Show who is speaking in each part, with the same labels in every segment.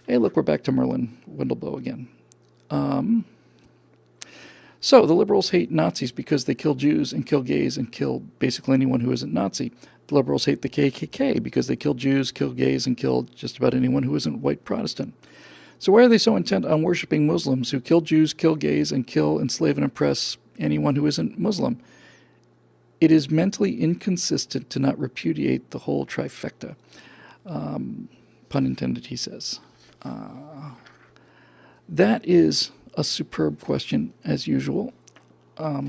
Speaker 1: Hey, look, we're back to Merlin Windlebow again. So the liberals hate Nazis because they kill Jews and kill gays and kill basically anyone who isn't Nazi. The liberals hate the KKK because they kill Jews, kill gays, and kill just about anyone who isn't white Protestant. So why are they so intent on worshiping Muslims who kill Jews, kill gays, and kill, enslave, and oppress anyone who isn't Muslim? It is mentally inconsistent to not repudiate the whole trifecta. Pun intended, he says. That is a superb question, as usual.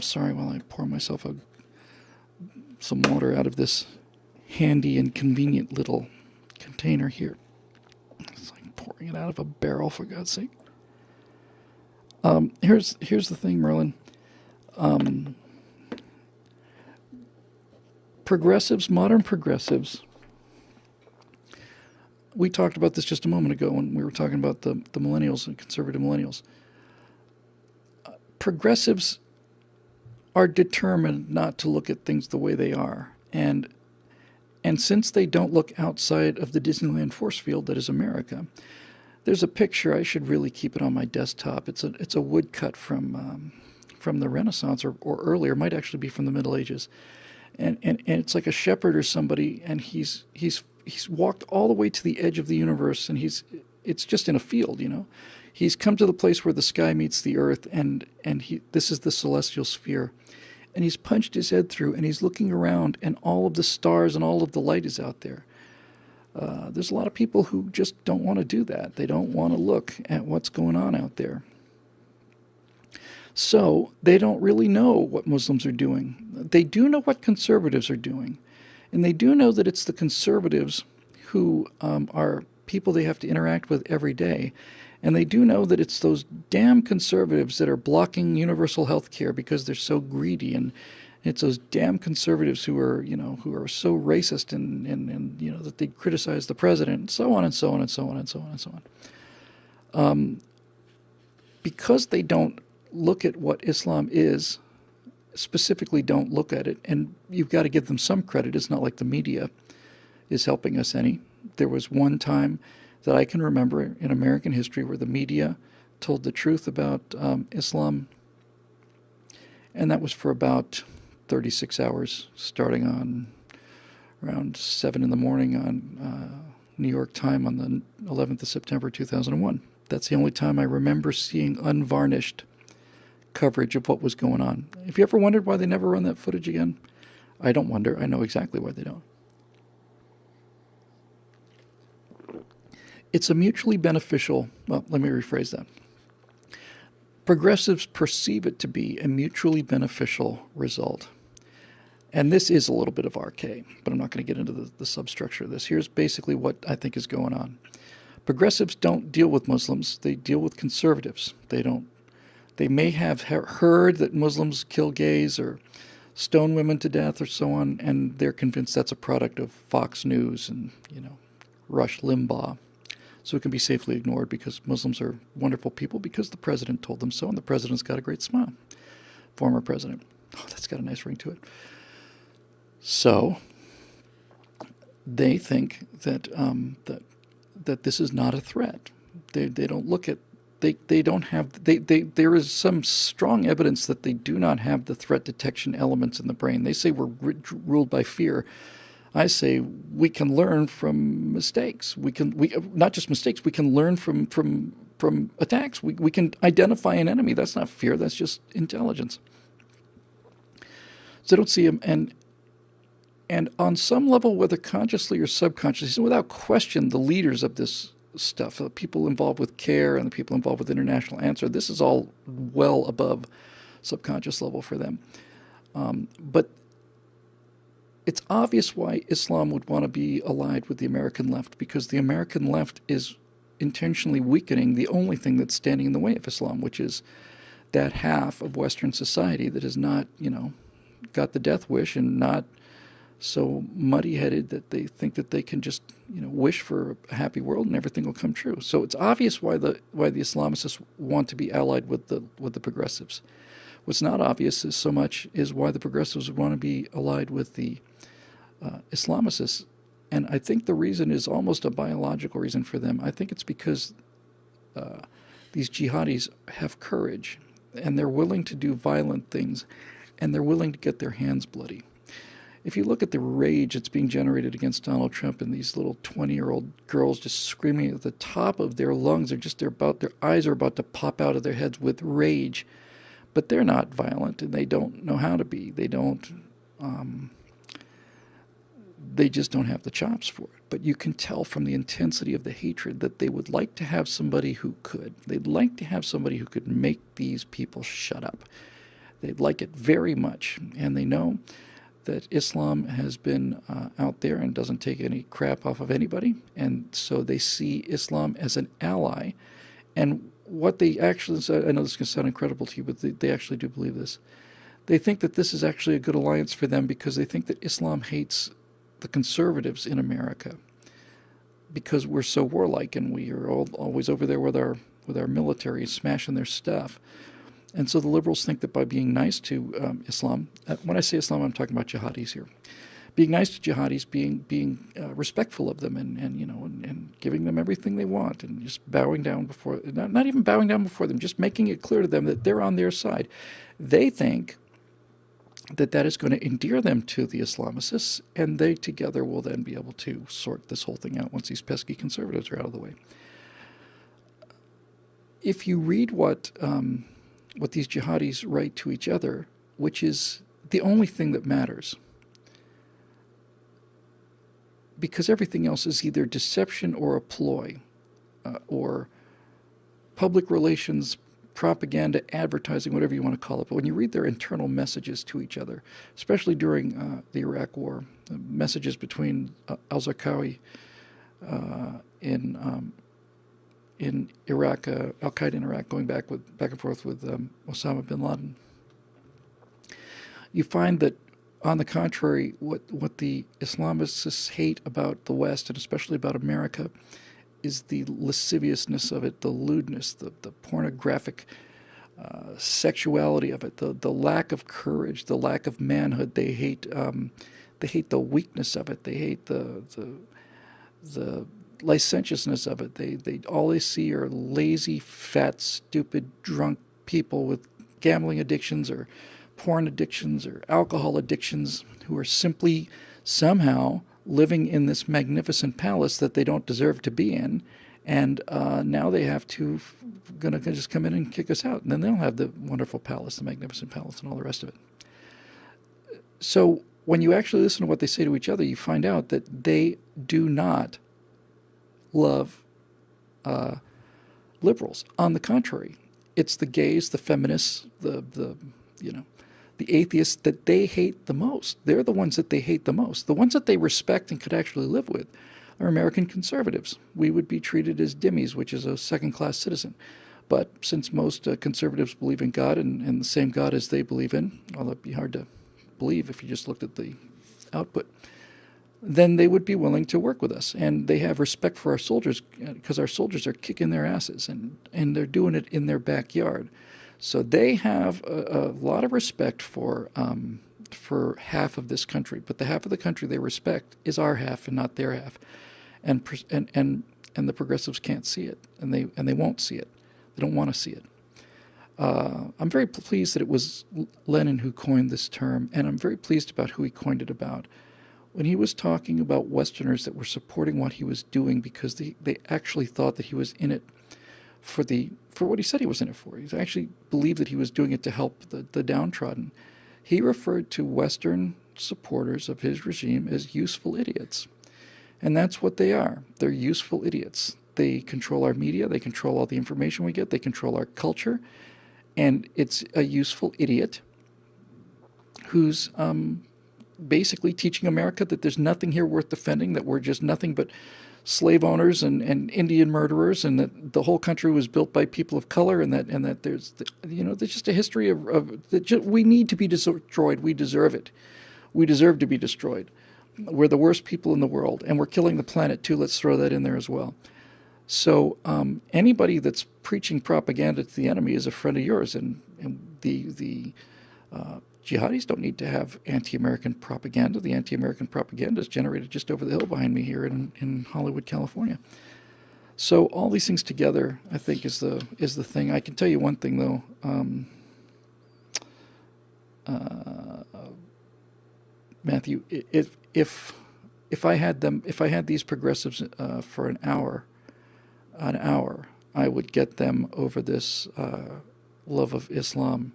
Speaker 1: Sorry while I pour myself some water out of this handy and convenient little container here. It's like pouring it out of a barrel, for God's sake. Here's the thing, Merlin. Progressives, modern progressives, we talked about this just a moment ago when we were talking about the millennials and conservative millennials. Progressives are determined not to look at things the way they are. And since they don't look outside of the Disneyland force field that is America, there's a picture, I should really keep it on my desktop. It's a woodcut from the Renaissance or earlier, might actually be from the Middle Ages. And it's like a shepherd or somebody, and he's walked all the way to the edge of the universe, and it's just in a field, you know. He's come to the place where the sky meets the earth, and this is the celestial sphere. And he's punched his head through, and he's looking around, and all of the stars and all of the light is out there. There's a lot of people who just don't want to do that. They don't want to look at what's going on out there. So they don't really know what Muslims are doing. They do know what conservatives are doing. And they do know that it's the conservatives who are people they have to interact with every day. And they do know that it's those damn conservatives that are blocking universal health care because they're so greedy. And it's those damn conservatives who are so racist and that they criticize the president, and so on and so on and so on and so on and so on. Because they don't look at what Islam is, specifically don't look at it, and you've got to give them some credit. It's not like the media is helping us any. There was one time that I can remember in American history where the media told the truth about Islam, and that was for about 36 hours, starting on around 7 in the morning on New York time on the 11th of September 2001. That's the only time I remember seeing unvarnished coverage of what was going on. If you ever wondered why they never run that footage again, I don't wonder. I know exactly why they don't. It's a mutually beneficial, well, let me rephrase that. Progressives perceive it to be a mutually beneficial result. And this is a little bit of arcane, but I'm not going to get into the substructure of this. Here's basically what I think is going on. Progressives don't deal with Muslims. They deal with conservatives. They may have heard that Muslims kill gays or stone women to death or so on, and they're convinced that's a product of Fox News and, Rush Limbaugh. So it can be safely ignored because Muslims are wonderful people because the president told them so, and the president's got a great smile. Former president. Oh, that's got a nice ring to it. So they think that that this is not a threat. They don't look at they don't have there is some strong evidence that they do not have the threat detection elements in the brain. They say we're ruled by fear. I say we can learn from mistakes. We not just mistakes. We can learn from attacks. We can identify an enemy. That's not fear. That's just intelligence. So I don't see him. And on some level, whether consciously or subconsciously, without question, the leaders of this stuff, the people involved with CARE and the people involved with International Answer, this is all well above subconscious level for them. But it's obvious why Islam would want to be allied with the American left, because the American left is intentionally weakening the only thing that's standing in the way of Islam, which is that half of Western society that has not, got the death wish and not so muddy-headed that they think that they can just, wish for a happy world and everything will come true. So it's obvious why the Islamists want to be allied with the progressives. What's not obvious is why the progressives would want to be allied with the Islamicists. And I think the reason is almost a biological reason for them. I think it's because these jihadis have courage, and they're willing to do violent things, and they're willing to get their hands bloody. If you look at the rage that's being generated against Donald Trump and these little 20-year-old girls just screaming at the top of their lungs, their eyes are about to pop out of their heads with rage, but they're not violent and they don't know how to be. They just don't have the chops for it. But you can tell from the intensity of the hatred that they would like to have somebody who could. They'd like to have somebody who could make these people shut up. They'd like it very much, and they know that Islam has been out there and doesn't take any crap off of anybody, and so they see Islam as an ally. And what they actually said, I know this is going to sound incredible to you, but they actually do believe this. They think that this is actually a good alliance for them because they think that Islam hates the conservatives in America because we're so warlike and we are always over there with our military smashing their stuff. And so the liberals think that by being nice to Islam, when I say Islam, I'm talking about jihadis here, being nice to jihadis, being respectful of them, and giving them everything they want, and just bowing down before, not even bowing down before them, just making it clear to them that they're on their side. They think that is going to endear them to the Islamists, and they together will then be able to sort this whole thing out once these pesky conservatives are out of the way. If you read what these jihadis write to each other, which is the only thing that matters, because everything else is either deception or a ploy, or public relations, propaganda, advertising, whatever you want to call it. But when you read their internal messages to each other, especially during the Iraq War, messages between al-Zarqawi in Iraq, al-Qaeda in Iraq, going back and forth with Osama bin Laden, you find that, on the contrary, what the Islamists hate about the West, and especially about America, is the lasciviousness of it, the lewdness, the pornographic sexuality of it, the lack of courage, the lack of manhood. They hate the weakness of it. They hate the licentiousness of it. They all they see are lazy, fat, stupid, drunk people with gambling addictions or porn addictions or alcohol addictions who are simply somehow living in this magnificent palace that they don't deserve to be in, and now they have to gonna just come in and kick us out, and then they'll have the wonderful palace, the magnificent palace, and all the rest of it. So when you actually listen to what they say to each other, you find out that they do not love liberals. On the contrary, it's the gays, the feminists, the atheists that they hate the most. They're the ones that they hate the most. The ones that they respect and could actually live with are American conservatives. We would be treated as dhimmis, which is a second-class citizen. But since most conservatives believe in God and the same God as they believe in, although it'd be hard to believe if you just looked at the output, then they would be willing to work with us. And they have respect for our soldiers because our soldiers are kicking their asses, and they're doing it in their backyard. So they have a lot of respect for half of this country, but the half of the country they respect is our half and not their half, and the progressives can't see it, and they won't see it. They don't want to see it. I'm very pleased that it was Lenin who coined this term, and I'm very pleased about who he coined it about. When he was talking about Westerners that were supporting what he was doing because they actually thought that he was in it for what he said he was in it for. He actually believed that he was doing it to help the downtrodden. He referred to Western supporters of his regime as useful idiots. And that's what they are. They're useful idiots. They control our media. They control all the information we get. They control our culture. And it's a useful idiot who's basically teaching America that there's nothing here worth defending, that we're just nothing but slave owners and Indian murderers, and that the whole country was built by people of color, and that there's just a history of we need to be destroyed. We deserve it. We deserve to be destroyed. We're the worst people in the world, and we're killing the planet too. Let's throw that in there as well. So anybody that's preaching propaganda to the enemy is a friend of yours, and the jihadis don't need to have anti-American propaganda. The anti-American propaganda is generated just over the hill behind me here in Hollywood, California. So all these things together, I think, is the thing. I can tell you one thing though. Matthew, if I had them, if I had these progressives for an hour, I would get them over this love of Islam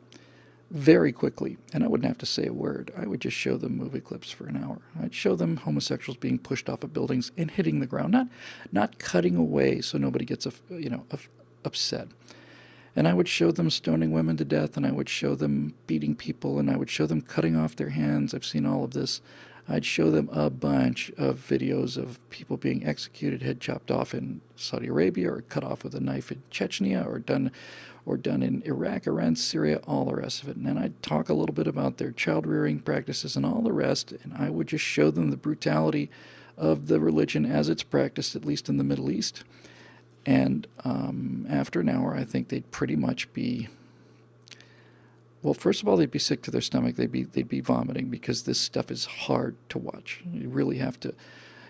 Speaker 1: very quickly, and I wouldn't have to say a word. I would just show them movie clips for an hour. I'd show them homosexuals being pushed off of buildings and hitting the ground, not cutting away so nobody gets upset. And I would show them stoning women to death, and I would show them beating people, and I would show them cutting off their hands. I've seen all of this. I'd show them a bunch of videos of people being executed, head chopped off in Saudi Arabia, or cut off with a knife in Chechnya, or done in Iraq, Iran, Syria, all the rest of it. And then I'd talk a little bit about their child rearing practices and all the rest, and I would just show them the brutality of the religion as it's practiced, at least in the Middle East. And after an hour, I think they'd pretty much be, well, first of all, they'd be sick to their stomach. They'd be vomiting, because this stuff is hard to watch. You really have to.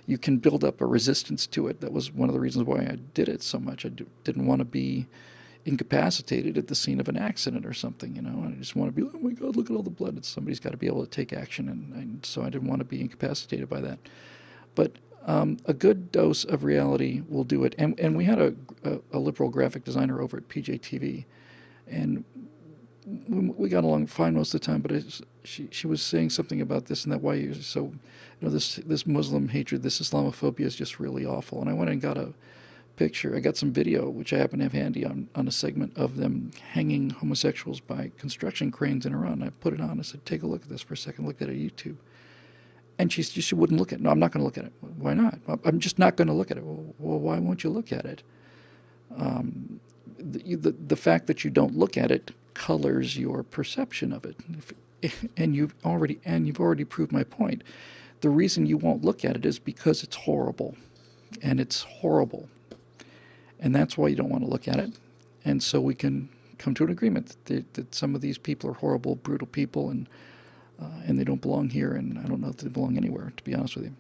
Speaker 1: You can build up a resistance to it. That was one of the reasons why I did it so much. I didn't want to be incapacitated at the scene of an accident or something, I just want to be, oh my God, look at all the blood. Somebody's got to be able to take action, and so I didn't want to be incapacitated by that. But a good dose of reality will do it. And we had a liberal graphic designer over at PJTV, and we got along fine most of the time. But she was saying something about this and that, why you so, this Muslim hatred, this Islamophobia is just really awful. And I went and got a picture. I got some video, which I happen to have handy, on a segment of them hanging homosexuals by construction cranes in Iran. I put it on. I said, take a look at this for a second. Look at it on YouTube. And she wouldn't look at it. No, I'm not going to look at it. Why not? I'm just not going to look at it. Well, why won't you look at it? The fact that you don't look at it colors your perception of it. And you've already proved my point. The reason you won't look at it is because it's horrible. And it's horrible. And that's why you don't want to look at it. And so we can come to an agreement that some of these people are horrible, brutal people, and they don't belong here, and I don't know if they belong anywhere, to be honest with you.